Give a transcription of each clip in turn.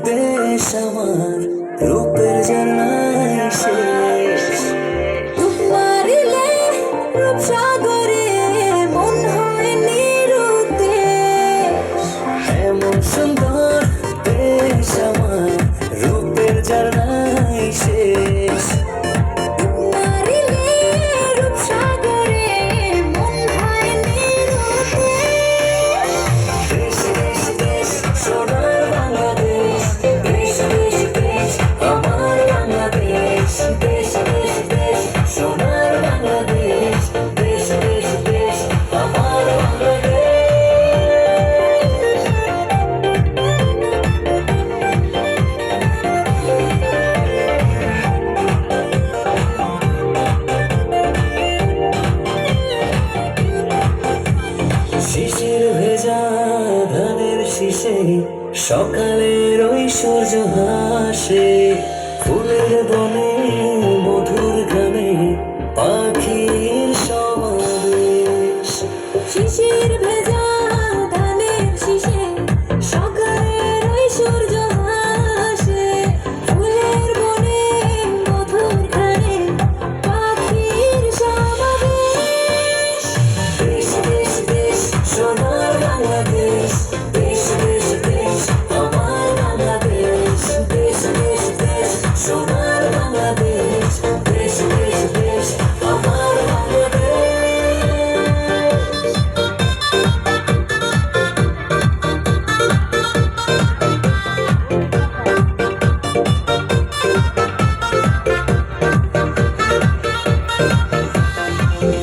দেশ আমার রূপের ঝর্ণায় শেষ, রূপ মারিলে রূপসাগরে মন হয় নিরুদ্দেশ। এমন সুন্দর দেশ আমার রূপের ঝর্ণায় শেষ, রূপ মারিলে রূপসাগরে মন হয় নিরুদ্দেশ। দেশ দেশ দেশ সোনার বাংলাদেশ, দেশ দেশ দেশ আমার বাংলাদেশ, দেশ দেশ দেশ সোনার বাংলাদেশ, দেশ দেশ দেশ আমার বাংলাদেশ। শিশির ভেজা ধানের শীষে সকালের ওই সূর্য হাসে, ফুলের বনে মধুর গানে পাখির সমাবেশ। শিশির ভেজা ধানের শীষে সকালের ওই সূর্য হাসে, ফুলের বনে মধুর গানে পাখির সমাবেশ। দেশ দেশ দেশ সোনার বাংলাদেশ, দেশ দেশ দেশ আমার বাংলাদেশ, দেশ দেশ দেশ সোনার বাংলাদেশ, দেশ দেশ দেশ আমার বাংলাদেশ।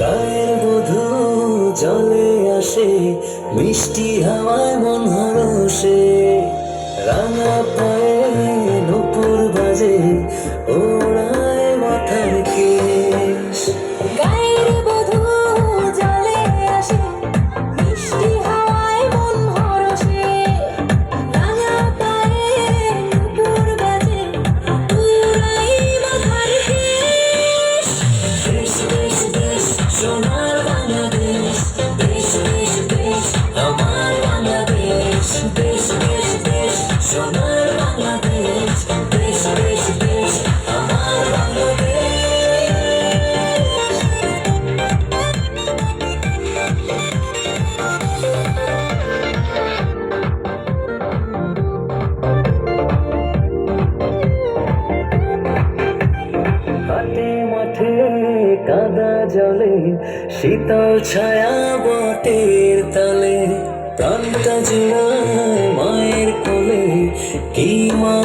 গায়ের বধূ জলে আসে, মিষ্টি হাওয়ায় মন হরষে, রাঙা পায়ে নুপুর বাজে, ওড়ায় মাথার কেশ। গায়ের বধূ জলে আসে, মিষ্টি হাওয়ায় মন হরষে, রাঙা পায়ে নুপুর বাজে, উড়াই মাথার কেশ। দেশ দেশ দেশ সোনার বাংলাদেশ, দেশ দেশ দেশ আমার বাংলাদেশ, দেশ দেশ দেশ সোনার বাংলাদেশ, দেশ দেশ দেশ আমার বাংলাদেশ। হাটে মাঠে কাদা জলে শীতল ছায়া বটের তালে, প্রাণটা জুড়ায় মায়ের কোলে কি মা